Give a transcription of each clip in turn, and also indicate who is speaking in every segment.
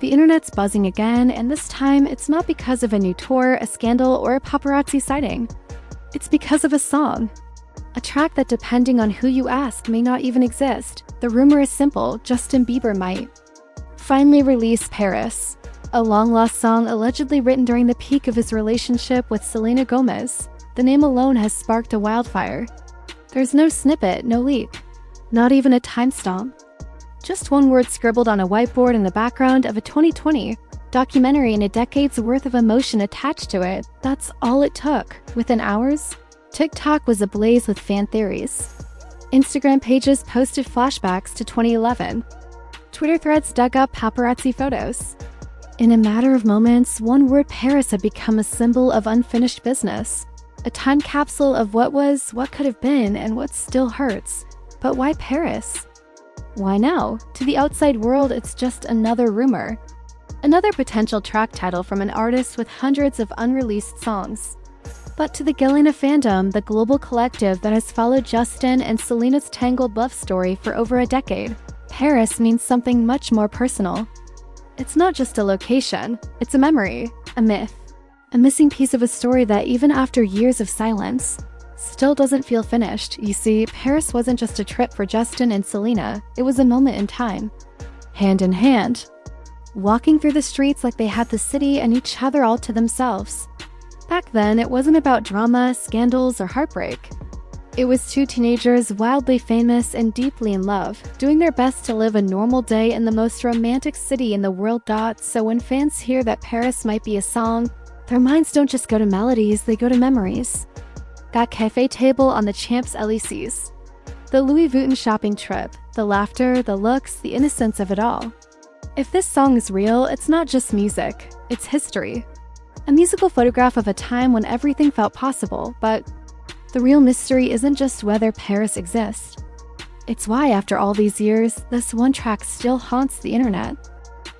Speaker 1: The internet's buzzing again, and this time it's not because of a new tour, a scandal, or a paparazzi sighting. It's because of a song. A track that, depending on who you ask, may not even exist. The rumor is simple: Justin Bieber might finally release Paris, a long-lost song allegedly written during the peak of his relationship with Selena Gomez. The name alone has sparked a wildfire. There's no snippet, no leak, not even a timestamp. Just one word scribbled on a whiteboard in the background of a 2020 documentary and a decade's worth of emotion attached to it. That's all it took. Within hours, TikTok was ablaze with fan theories. Instagram pages posted flashbacks to 2011. Twitter threads dug up paparazzi photos. In a matter of moments, one word, Paris, had become a symbol of unfinished business. A time capsule of what was, what could have been, and what still hurts. But why Paris? Why now? To the outside world, it's just another rumor. Another potential track title from an artist with hundreds of unreleased songs. But to the Jelena fandom, the global collective that has followed Justin and Selena's tangled love story for over a decade, Paris means something much more personal. It's not just a location, it's a memory, a myth, a missing piece of a story that, even after years of silence, still doesn't feel finished. You see, Paris wasn't just a trip for Justin and Selena, it was a moment in time. Hand in hand, walking through the streets like they had the city and each other all to themselves. Back then, it wasn't about drama, scandals, or heartbreak. It was two teenagers wildly famous and deeply in love, doing their best to live a normal day in the most romantic city in the world. So when fans hear that Paris might be a song, their minds don't just go to melodies, they go to memories. That cafe table on the Champs-Élysées, the Louis Vuitton shopping trip, the laughter, the looks, the innocence of it all. If this song is real, it's not just music, it's history. A musical photograph of a time when everything felt possible, but the real mystery isn't just whether Paris exists. It's why, after all these years, this one track still haunts the internet.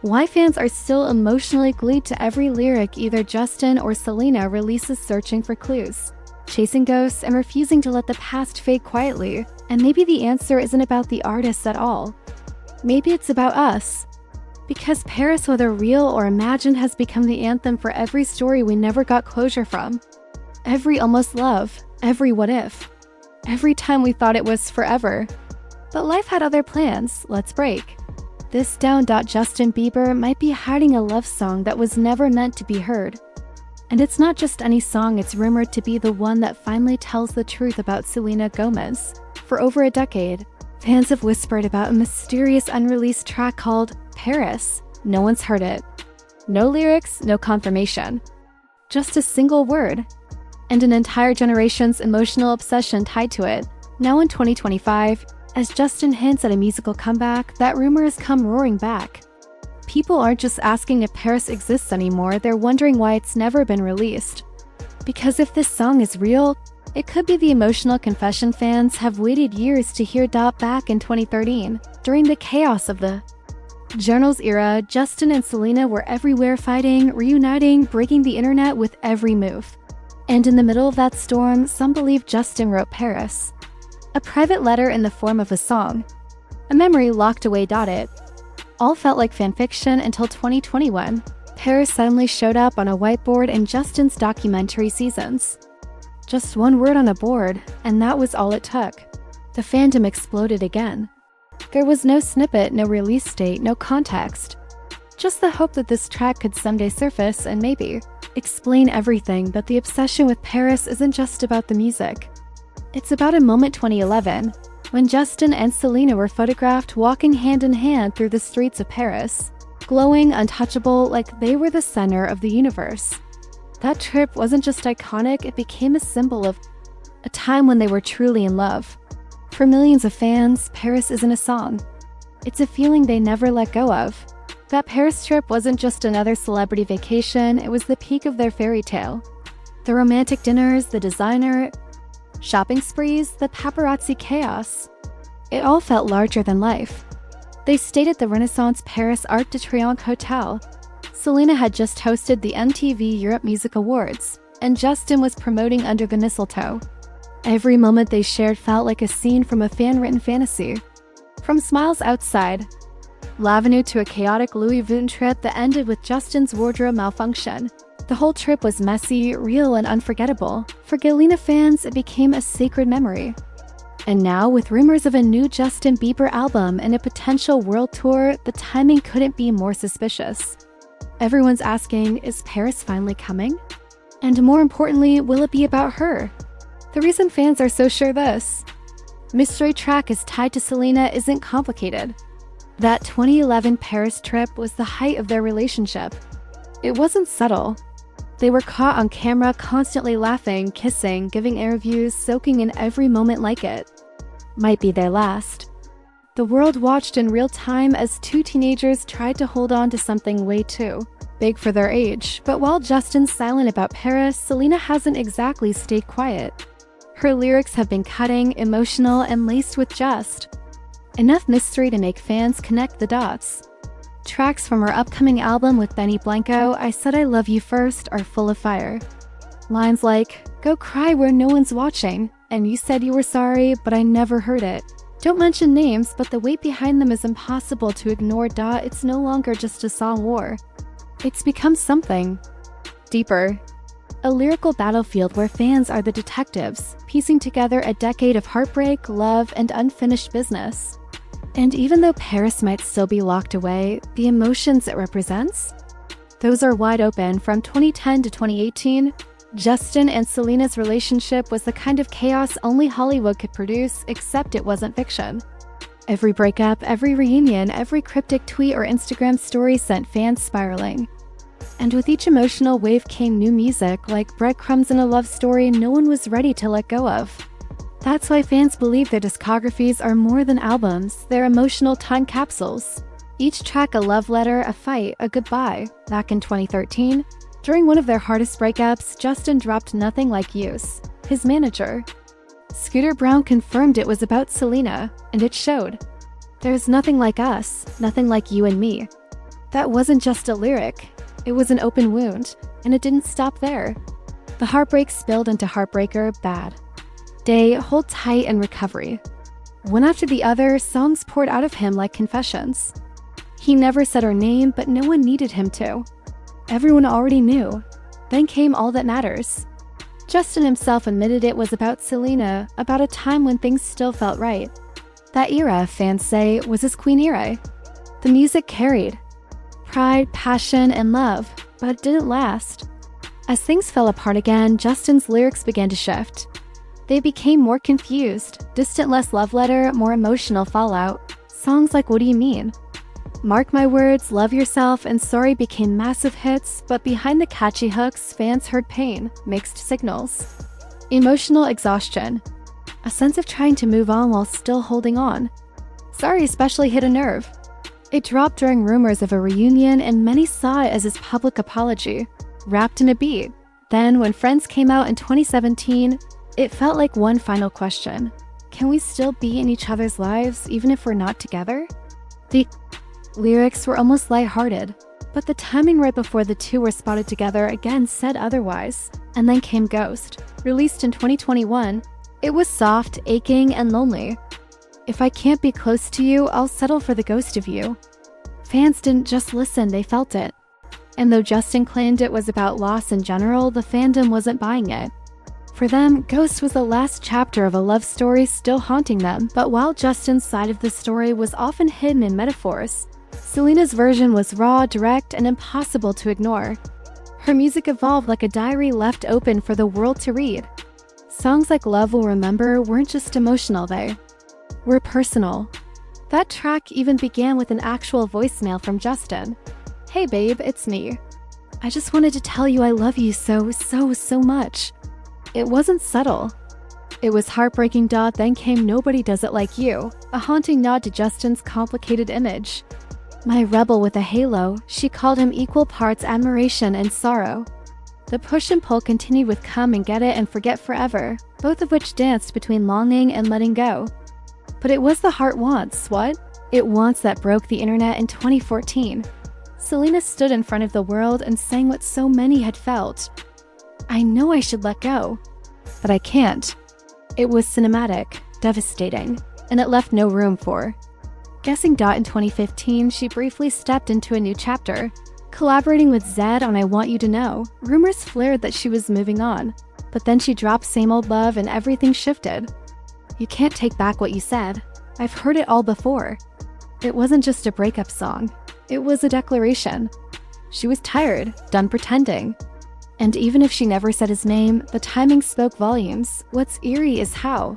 Speaker 1: Why fans are still emotionally glued to every lyric either Justin or Selena releases, searching for clues, chasing ghosts, and refusing to let the past fade quietly. And maybe the answer isn't about the artists at all. Maybe it's about us. Because Paris, whether real or imagined, has become the anthem for every story we never got closure from. Every almost love, every what if, every time we thought it was forever. But life had other plans. Let's break this down. Justin Bieber might be hiding a love song that was never meant to be heard. And it's not just any song, it's rumored to be the one that finally tells the truth about Selena Gomez. For over a decade, fans have whispered about a mysterious unreleased track called Paris. No one's heard it. No lyrics, no confirmation. Just a single word. And an entire generation's emotional obsession tied to it. Now in 2025, as Justin hints at a musical comeback, that rumor has come roaring back. People aren't just asking if Paris exists anymore, they're wondering why it's never been released. Because if this song is real, it could be the emotional confession fans have waited years to hear. Back in 2013, during the chaos of the Journals era, Justin and Selena were everywhere, fighting, reuniting, breaking the internet with every move. And in the middle of that storm, some believe Justin wrote Paris, a private letter in the form of a song, a memory locked away. It all felt like fanfiction until 2021. Paris suddenly showed up on a whiteboard in Justin's documentary Seasons. Just one word on a board, and that was all it took. The fandom exploded again. There was no snippet, no release date, no context. Just the hope that this track could someday surface and maybe explain everything. But the obsession with Paris isn't just about the music. It's about a moment, 2011, when Justin and Selena were photographed walking hand in hand through the streets of Paris, glowing, untouchable, like they were the center of the universe. That trip wasn't just iconic, it became a symbol of a time when they were truly in love. For millions of fans, Paris isn't a song. It's a feeling they never let go of. That Paris trip wasn't just another celebrity vacation, it was the peak of their fairy tale. The romantic dinners, the designer shopping sprees, the paparazzi chaos. It all felt larger than life. They stayed at the Renaissance Paris Arc de Triomphe Hotel. Selena had just hosted the MTV Europe Music Awards, and Justin was promoting Under the Mistletoe. Every moment they shared felt like a scene from a fan-written fantasy. From smiles outside L'avenue to a chaotic Louis Vuitton trip that ended with Justin's wardrobe malfunction. The whole trip was messy, real, and unforgettable. For Jelena fans, it became a sacred memory. And now, with rumors of a new Justin Bieber album and a potential world tour, the timing couldn't be more suspicious. Everyone's asking, is Paris finally coming? And more importantly, will it be about her? The reason fans are so sure this mystery track is tied to Selena isn't complicated. That 2011 Paris trip was the height of their relationship. It wasn't subtle. They were caught on camera constantly laughing, kissing, giving interviews, soaking in every moment like it. Might be their last. The world watched in real time as two teenagers tried to hold on to something way too big for their age. But while Justin's silent about Paris, Selena hasn't exactly stayed quiet. Her lyrics have been cutting, emotional, and laced with just enough mystery to make fans connect the dots. Tracks from her upcoming album with Benny Blanco, I Said I Love You First, are full of fire. Lines like, "Go cry where no one's watching," and "You said you were sorry, but I never heard it." Don't mention names, but the weight behind them is impossible to ignore. It's no longer just a song war. It's become something deeper. A lyrical battlefield where fans are the detectives, piecing together a decade of heartbreak, love, and unfinished business. And even though Paris might still be locked away, the emotions it represents? Those are wide open. From 2010 to 2018, Justin and Selena's relationship was the kind of chaos only Hollywood could produce, except it wasn't fiction. Every breakup, every reunion, every cryptic tweet or Instagram story sent fans spiraling. And with each emotional wave came new music, like breadcrumbs in a love story no one was ready to let go of. That's why fans believe their discographies are more than albums, they're emotional time capsules. Each track a love letter, a fight, a goodbye. Back in 2013, during one of their hardest breakups, Justin dropped Nothing Like Use. His manager, Scooter Brown, confirmed it was about Selena, and it showed. There's nothing like us, nothing like you and me. That wasn't just a lyric, it was an open wound, and it didn't stop there. The heartbreak spilled into Heartbreaker, Bad Day, Hold Tight, and Recovery. One after the other, songs poured out of him like confessions. He never said her name, but no one needed him to. Everyone already knew. Then came All That Matters. Justin himself admitted it was about Selena, about a time when things still felt right. That era, fans say, was his queen era. The music carried pride, passion, and love, but it didn't last. As things fell apart again, Justin's lyrics began to shift. They became more confused, distant, less love letter, more emotional fallout. Songs like What Do You Mean? Mark My Words, Love Yourself, and Sorry became massive hits, but behind the catchy hooks, fans heard pain, mixed signals. Emotional exhaustion. A sense of trying to move on while still holding on. Sorry especially hit a nerve. It dropped during rumors of a reunion, and many saw it as his public apology, wrapped in a beat. Then, when Friends came out in 2017, it felt like one final question. Can we still be in each other's lives, even if we're not together? The lyrics were almost lighthearted, but the timing right before the two were spotted together again said otherwise. And then came Ghost. Released in 2021, it was soft, aching, and lonely. If I can't be close to you, I'll settle for the ghost of you. Fans didn't just listen, they felt it. And though Justin claimed it was about loss in general, the fandom wasn't buying it. For them, Ghost was the last chapter of a love story still haunting them, but while Justin's side of the story was often hidden in metaphors, Selena's version was raw, direct, and impossible to ignore. Her music evolved like a diary left open for the world to read. Songs like Love Will Remember weren't just emotional, they were personal. That track even began with an actual voicemail from Justin. "Hey babe, it's me. I just wanted to tell you I love you so much." It wasn't subtle. It was heartbreaking. Then came Nobody Does It Like You, a haunting nod to Justin's complicated image. My rebel with a halo, she called him equal parts admiration and sorrow. The push and pull continued with Come and Get It and Forget Forever, both of which danced between longing and letting go. But it was the heart wants, what? It wants that broke the internet in 2014. Selena stood in front of the world and sang what so many had felt. I know I should let go, but I can't. It was cinematic, devastating, and it left no room for Guessing. In 2015, she briefly stepped into a new chapter, collaborating with Zedd on I Want You to Know. Rumors flared that she was moving on, but then she dropped Same Old Love and everything shifted. You can't take back what you said. I've heard it all before. It wasn't just a breakup song. It was a declaration. She was tired, done pretending. And even if she never said his name, the timing spoke volumes. What's eerie is how.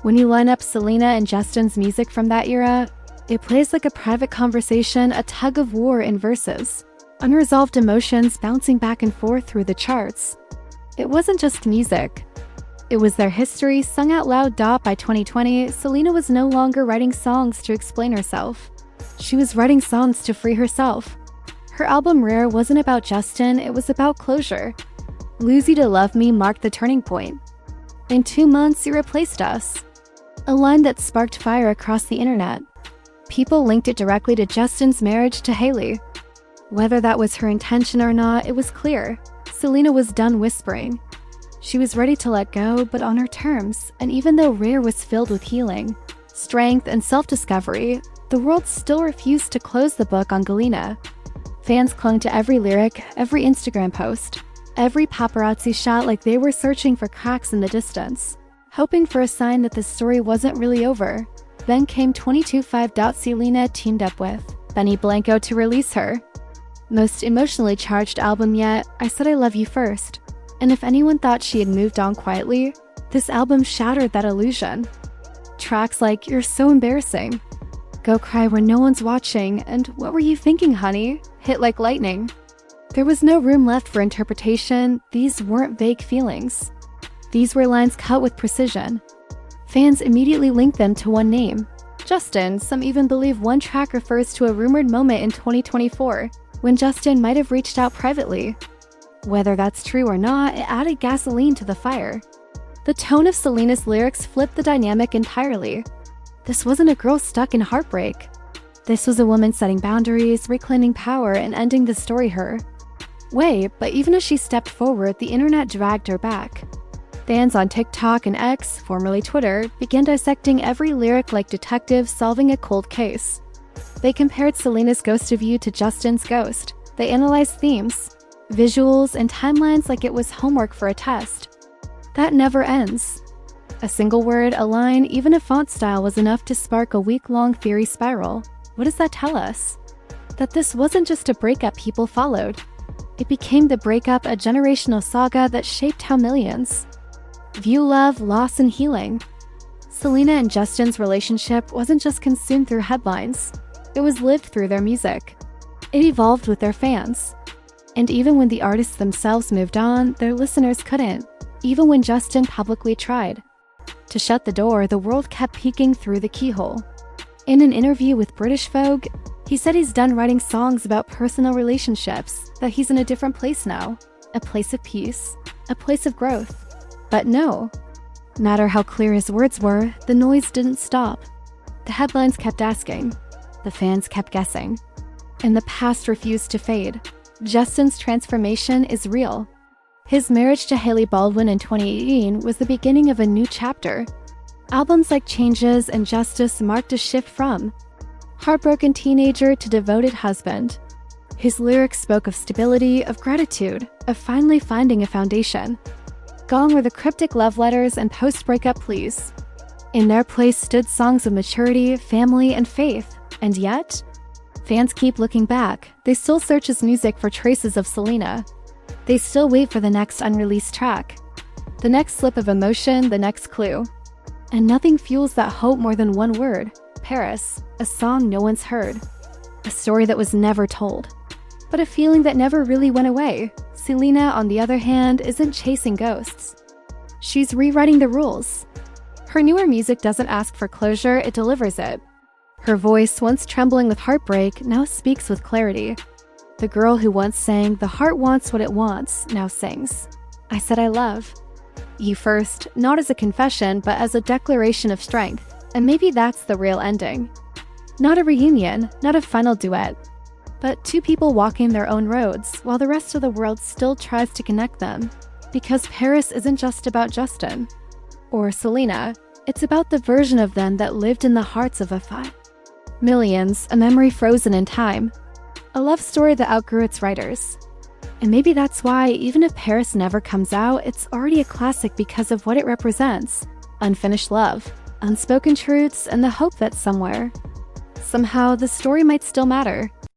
Speaker 1: When you line up Selena and Justin's music from that era, it plays like a private conversation, a tug of war in verses. Unresolved emotions bouncing back and forth through the charts. It wasn't just music. It was their history sung out loud. By 2020, Selena was no longer writing songs to explain herself. She was writing songs to free herself. Her album Rare wasn't about Justin, it was about closure. Lose You to Love Me marked the turning point. In 2 months, you replaced us. A line that sparked fire across the internet. People linked it directly to Justin's marriage to Hailey. Whether that was her intention or not, it was clear. Selena was done whispering. She was ready to let go, but on her terms, and even though Rare was filled with healing, strength, and self-discovery, the world still refused to close the book on Jelena. Fans clung to every lyric, every Instagram post, every paparazzi shot like they were searching for cracks in the distance, hoping for a sign that the story wasn't really over. Then came 22/5. Selena teamed up with Benny Blanco to release her most emotionally charged album yet, I Said I Love You First. And if anyone thought she had moved on quietly, this album shattered that illusion. Tracks like You're So Embarrassing, Go Cry When No One's Watching, and What Were You Thinking, Honey? Hit like lightning. There was no room left for interpretation. These weren't vague feelings. These were lines cut with precision. Fans immediately linked them to one name, Justin. Some even believe one track refers to a rumored moment in 2024, when Justin might have reached out privately. Whether that's true or not, it added gasoline to the fire. The tone of Selena's lyrics flipped the dynamic entirely. This wasn't a girl stuck in heartbreak. This was a woman setting boundaries, reclaiming power, and ending the story her way. But even as she stepped forward, the internet dragged her back. Fans on TikTok and X, formerly Twitter, began dissecting every lyric like detectives solving a cold case. They compared Selena's Ghost of You to Justin's Ghost. They analyzed themes, visuals, and timelines like it was homework for a test. That never ends. A single word, a line, even a font style was enough to spark a week-long theory spiral. What does that tell us? That this wasn't just a breakup people followed. It became the breakup, a generational saga that shaped how millions view love, loss, and healing. Selena and Justin's relationship wasn't just consumed through headlines. It was lived through their music. It evolved with their fans. And even when the artists themselves moved on, their listeners couldn't. Even when Justin publicly tried to shut the door, the world kept peeking through the keyhole. In an interview with British Vogue, he said he's done writing songs about personal relationships, that he's in a different place now. A place of peace, a place of growth. But no matter how clear his words were, the noise didn't stop. The headlines kept asking. The fans kept guessing. And the past refused to fade. Justin's transformation is real. His marriage to Hailey Baldwin in 2018 was the beginning of a new chapter. Albums like Changes and Justice marked a shift from heartbroken teenager to devoted husband. His lyrics spoke of stability, of gratitude, of finally finding a foundation. Gone were the cryptic love letters and post-breakup pleas. In their place stood songs of maturity, family, and faith. And yet, fans keep looking back. They still search his music for traces of Selena. They still wait for the next unreleased track, the next slip of emotion, the next clue. And nothing fuels that hope more than one word: Paris, a song no one's heard. A story that was never told, but a feeling that never really went away. Selena, on the other hand, isn't chasing ghosts. She's rewriting the rules. Her newer music doesn't ask for closure, it delivers it. Her voice, once trembling with heartbreak, now speaks with clarity. The girl who once sang, "The heart wants what it wants," now sings, "I Said I Love You First," not as a confession, but as a declaration of strength. And maybe that's the real ending. Not a reunion, not a final duet, but two people walking their own roads, while the rest of the world still tries to connect them. Because Paris isn't just about Justin or Selena, it's about the version of them that lived in the hearts of Millions, a memory frozen in time. A love story that outgrew its writers. And maybe that's why, even if Paris never comes out, it's already a classic because of what it represents. Unfinished love, unspoken truths, and the hope that somewhere, somehow, the story might still matter.